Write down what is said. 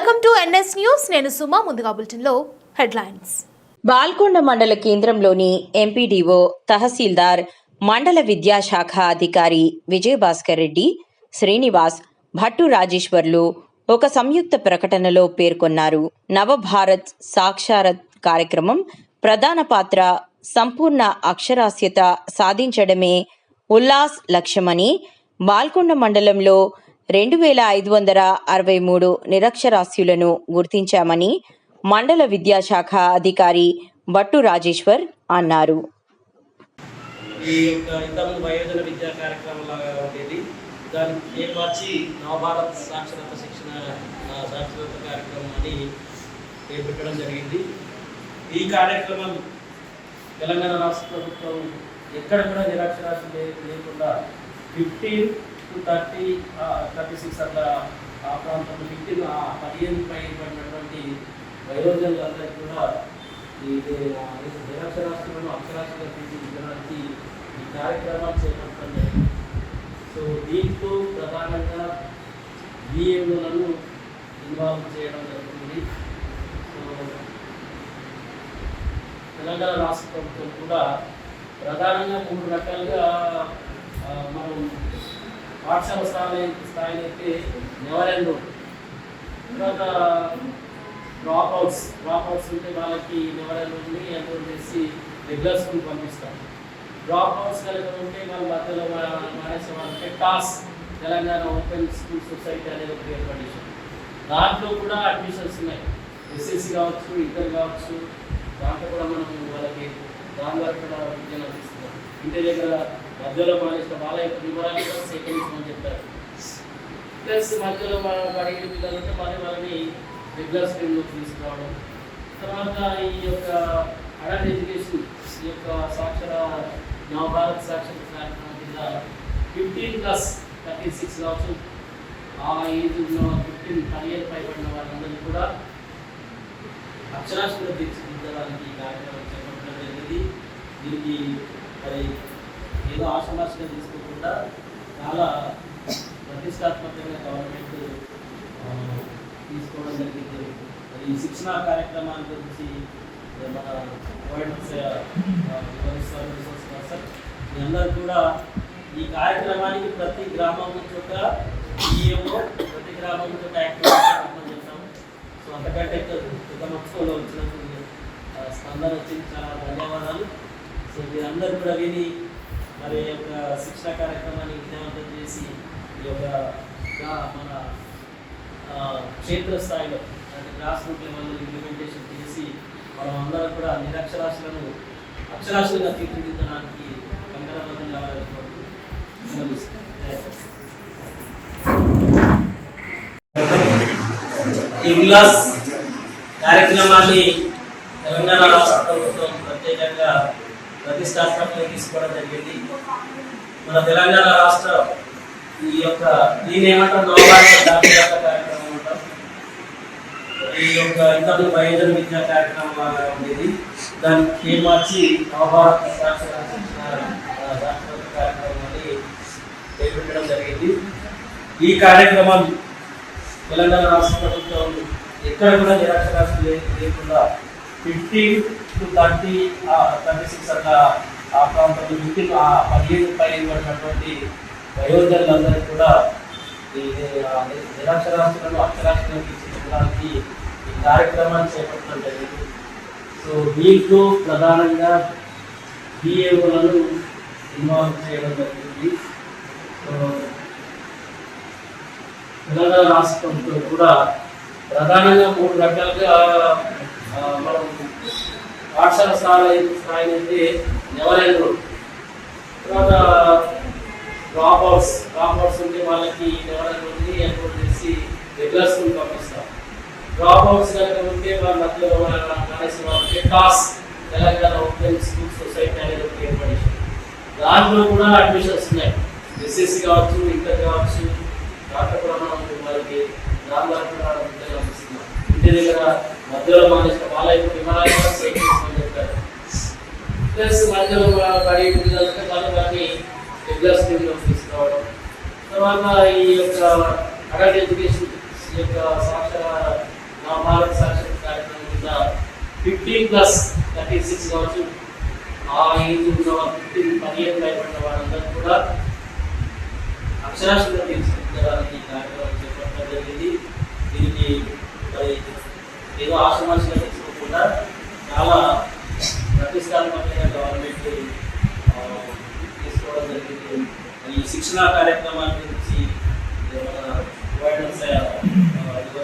Welcome to NS news. నేను సుమా. ముందుగా బులెటిన్లో హెడ్లైన్స్. బాల్కొండ మండల కేంద్రంలోని ఎంపీడీఓ, తహసీల్దార్, మండల విద్యాశాఖ అధికారి విజయభాస్కర్ రెడ్డి, శ్రీనివాస్, భట్టు రాజేశ్వర్లు ఒక సంయుక్త ప్రకటనలో పేర్కొన్నారు. నవభారత్ సాక్షరత కార్యక్రమం ప్రధాన పాత్ర సంపూర్ణ అక్షరాస్యత సాధించడమే ఉల్లాస్ లక్ష్యమని, బాల్కొండ మండలంలో 2563 నిరక్షరాస్యులను గుర్తించామని మండల విద్యాశాఖ అధికారి భట్టు రాజేశ్వర్ అన్నారు. ఈ యొక్క ఇంతకుముందు వయోజన విద్యా కార్యక్రమం లాగా ఉండేది. దానికి మార్చి నవభారత్ సాక్షరత శిక్షణ సాక్షరత కార్యక్రమం అని పేరు పెట్టడం జరిగింది. ఈ కార్యక్రమం తెలంగాణ రాష్ట్ర ప్రభుత్వం ఎక్కడ కూడా నిరక్షరాస్యులు లేకుండా 15 to 36 అట్లా ఆ ప్రాంతంలో 15 పై పడినటువంటి వయోజనులందరికీ కూడా ఈ నిరక్షరాస్యులను అక్షరాస్యులుగా తీర్చిదిద్దడానికి ఈ కార్యక్రమాలు చేపట్టడం జరిగింది. సో దీంట్లో ప్రధానంగా బిఏలను ఇన్వాల్వ్ చేయడం జరుగుతుంది. సో తెలంగాణ రాష్ట్ర ప్రభుత్వం కూడా ప్రధానంగా 3 రకాలుగా మనం పాఠశాల స్థాయిలో అయితే నెవర్ ఎన్రోల్, తర్వాత డ్రాప్ అవుట్స్ ఉంటే వాళ్ళకి నెవర్ ఎన్రోల్ చేసి రెగ్యులర్ స్కూల్ పంపిస్తాం. డ్రాప్ అవుట్స్ కనుక ఉంటే వాళ్ళ మధ్యలో మానేసే వాళ్ళకి toss Telangana open school society అనేది ఒక ఏర్పడేసాం. దాంట్లో కూడా అడ్మిషన్స్ ఉన్నాయి. ఎస్ఎస్సి కావచ్చు, ఇంటర్ కావచ్చు, దాంట్లో కూడా మనం వాళ్ళకి దాని ద్వారా కూడా విద్యను అందిస్తున్నాం. ఇంటి దగ్గర మధ్యలో మానేసిన వాళ్ళ యొక్క వివరాలు కూడా సేకరించమని చెప్పారు. ప్లస్ మధ్యలో పడిన పిల్లలు ఉంటే మరి వాళ్ళని రెగ్యులర్ స్కూల్లో తీసుకురావడం. తర్వాత ఈ యొక్క అడల్ట్ ఎడ్యుకేషన్, ఈ యొక్క నవభారత్ సాక్షరత కార్యక్రమం కింద 15+36 కావచ్చు, ఆ ఏజ్ ఉన్న 15 పైబడిన వాళ్ళందరినీ కూడా అక్షరాస్యులుగా తీర్చిదిద్దడానికి కార్యక్రమం చేపట్టడం జరిగింది. దీనికి మరి ఏదో ఆషామాషిగా తీసుకోకుండా చాలా ప్రతిష్టాత్మకంగా గవర్నమెంట్ తీసుకోవడం జరిగింది. మరి ఈ శిక్షణా కార్యక్రమాల గురించి మన వివరిస్తారు. మీ అందరూ కూడా ఈ కార్యక్రమానికి ప్రతి గ్రామం నుంచి ఒక ఈఏఓ, ప్రతి గ్రామం నుంచి ఒక యాక్టివిటీ చేస్తాము. సో అంతకంటే పెద్ద మొత్తంలో వచ్చినందుకు స్పందన వచ్చింది. చాలా ధన్యవాదాలు. సో మీరందరూ కూడా విని మరి యొక్క శిక్షణ కార్యక్రమాన్ని విజయవంతం చేసి ఈ యొక్క మన క్షేత్రస్థాయిలో అంటే గ్రాస్ రూట్ లెవెల్లో ఇంప్లిమెంటేషన్ చేసి మనం అందరం కూడా నిరక్షరాస్యులను అక్షరాస్యులుగా తీర్చిదిద్దడానికి కంకణబద్ధంగా ఈ ఉల్లాస్ కార్యక్రమాన్ని తెలంగాణ రాష్ట్ర ప్రభుత్వం ప్రత్యేకంగా ప్రతిష్టాత్మకంగా తీసుకోవడం జరిగింది. మన తెలంగాణ రాష్ట్ర ఈ యొక్క దీని ఏమంటారు నవభారత జాతీయత కార్యక్రమం అంటాం. ఈ యొక్క ఇంతకుముందు వయోజన విద్యా కార్యక్రమం లాగా ఉండేది. దానికి మార్చి నవభారత సాక్షరత కార్యక్రమం అని పేరు పెట్టడం జరిగింది. ఈ కార్యక్రమం తెలంగాణ రాష్ట్ర ప్రభుత్వం ఎక్కడ కూడా నిరక్షరాస్యులు లేకుండా 15 to 36 అట్లా ఆ ప్రాంతంలో 15 పైన పడినటువంటి వయోజనులందరికీ కూడా ఈ నిరక్షరాస్యులను అక్షరాస్యులను తీర్చిదిద్దడానికి ఈ కార్యక్రమాన్ని చేపట్టడం జరిగింది. సో దీంట్లో ప్రధానంగా బిఏఓలను ఇన్వాల్వ్ చేయడం జరిగింది. సో తెలంగాణ రాష్ట్ర ప్రభుత్వం కూడా ప్రధానంగా 3 రకాలుగా మనం పాఠశాల స్థాయి అయితే నెవర్ ఎన్రోల్, తర్వాత డ్రాప్ అవుట్స్ ఉంటే వాళ్ళకి నెవర్ ఎన్రోల్ చేసి రెగ్యులర్ స్కూల్ పంపిస్తాం. డ్రాప్ అవుట్స్ కనుక ఉంటే వాళ్ళ మధ్యలో మానేసిన వాళ్ళకి toss Telangana open school society అనేది ఒకటి ఏర్పడేసి దాంట్లో కూడా అడ్మిషన్స్ ఉన్నాయి. ఎస్ఎస్సి కావచ్చు, ఇంటర్ కావచ్చు, దాంట్లో కూడా మనం వాళ్ళకి దాని ద్వారా కూడా విద్యను అందిస్తున్నాం. ఇంటి దగ్గర మధ్యలో మానేసిన వాళ్ళ యొక్క వివరాలు కూడా సేకరించమని చెప్పారు. ప్లస్ మధ్యలో పడి పిల్లలకి వాళ్ళని రెగ్యులర్ స్కూల్లో తీసుకురావడం. తర్వాత ఈ యొక్క అడల్ట్ ఎడ్యుకేషన్, ఈ యొక్క సాక్షర 15+36 కావచ్చు, ఆ ఏజ్ ఉన్న 15 పైబడిన వాళ్ళందరూ కూడా అక్షరాస్యత తీర్చిదిద్దడానికి కార్యక్రమం చేపట్టడం జరిగింది. దీనికి మరి ఏదో ఆశ్రమాలుగా తీసుకోకుండా చాలా ప్రతిష్టాత్మకమైన గవర్నమెంట్ తీసుకోవడం జరిగింది. ఈ శిక్షణా కార్యక్రమాన్ని